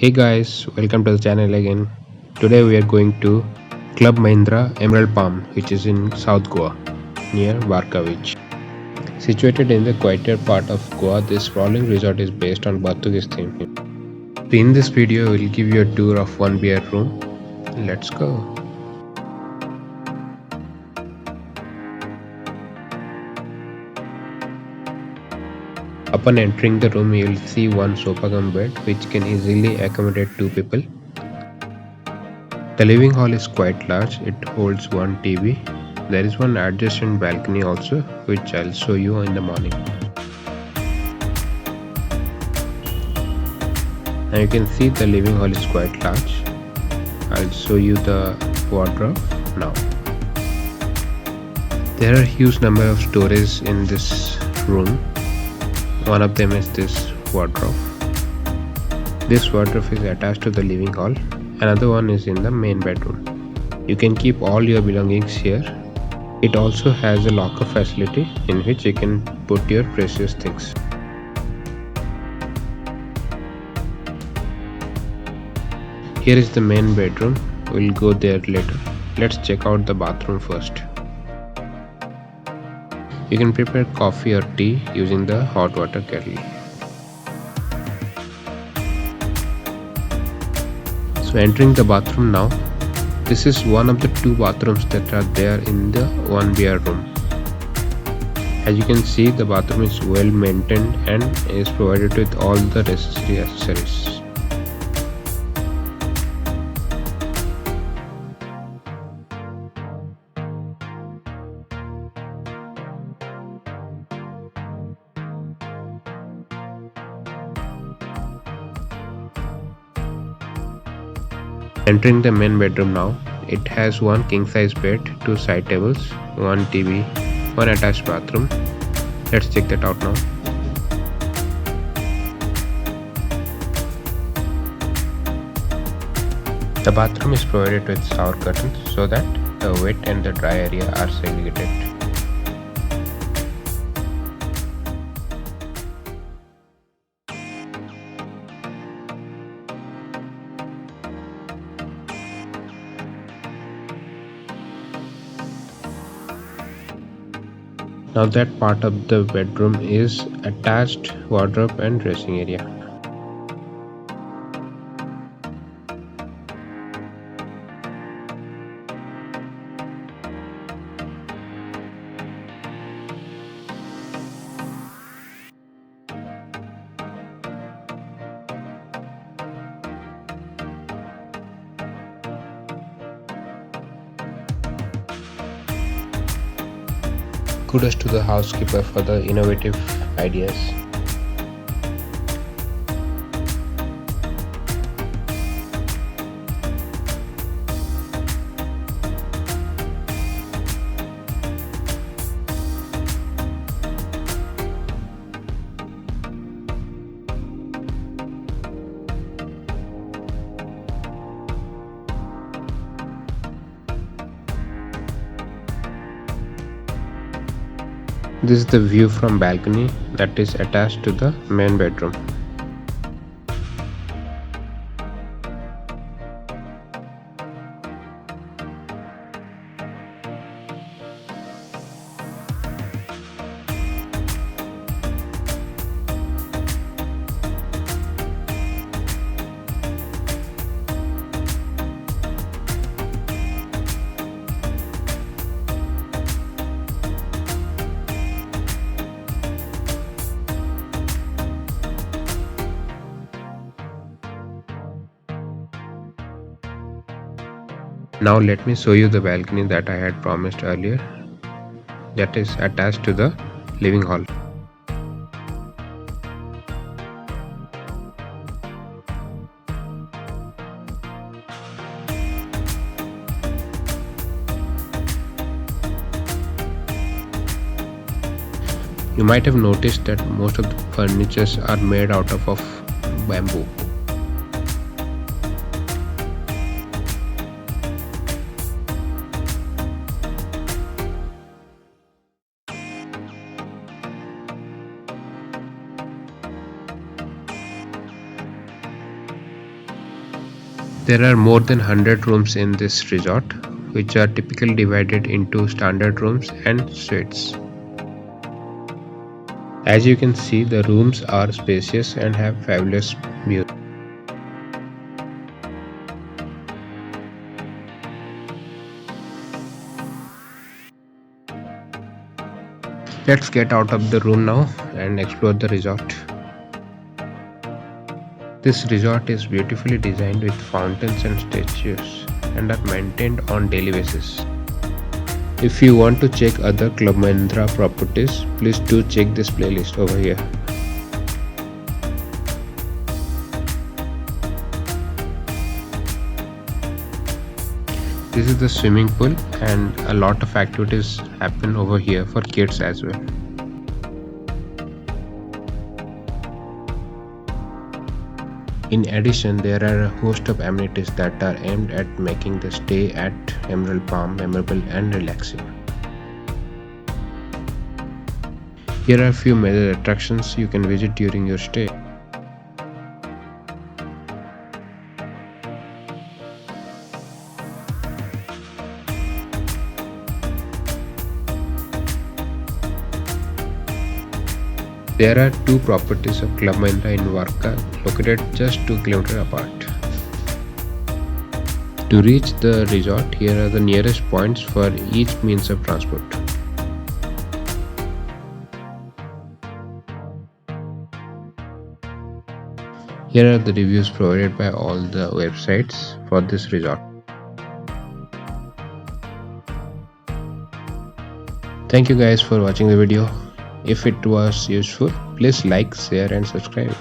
Hey guys, welcome to the channel again. Today we are going to Club Mahindra Emerald Palm, which is in South Goa, near Varca beach. Situated in the quieter part of Goa, this sprawling resort is based on Portuguese theme. In this video, we'll give you a tour of one beer room. Let's go. Upon entering the room, you will see one sofa cum bed which can easily accommodate two people. The living hall is quite large, it holds one TV. There is one adjacent balcony also, which I'll show you in the morning. Now you can see the living hall is quite large. I'll show you the wardrobe now. There are a huge number of storages in this room. One of them is this wardrobe. This wardrobe is attached to the living hall. Another one is in the main bedroom. You can keep all your belongings here. It also has a locker facility in which you can put your precious things. Here is the main bedroom. We'll go there later. Let's check out the bathroom first. You can prepare coffee or tea using the hot water kettle. So entering the bathroom now. This is one of the two bathrooms that are there in the one beer room. As you can see, the bathroom is well maintained and is provided with all the necessary accessories. Entering the main bedroom now, it has one king size bed, two side tables, one TV, one attached bathroom. Let's check that out now. The bathroom is provided with shower curtains so that the wet and the dry area are segregated. Now that part of the bedroom is attached wardrobe and dressing area. Kudos to the housekeeper for the innovative ideas. This is the view from balcony that is attached to the main bedroom. Now let me show you the balcony that I had promised earlier, that is attached to the living hall. You might have noticed that most of the furnitures are made out of bamboo. There are more than 100 rooms in this resort, which are typically divided into standard rooms and suites. As you can see, the rooms are spacious and have fabulous views. Let's get out of the room now and explore the resort. This resort is beautifully designed with fountains and statues and are maintained on daily basis. If you want to check other Club Mahindra properties, please do check this playlist over here. This is the swimming pool and a lot of activities happen over here for kids as well. In addition, there are a host of amenities that are aimed at making the stay at Emerald Palm memorable and relaxing. Here are a few major attractions you can visit during your stay. There are two properties of Club Mahindra in Varca located just 2 km apart. To reach the resort, here are the nearest points for each means of transport. Here are the reviews provided by all the websites for this resort. Thank you guys for watching the video. If it was useful, please like, share and subscribe.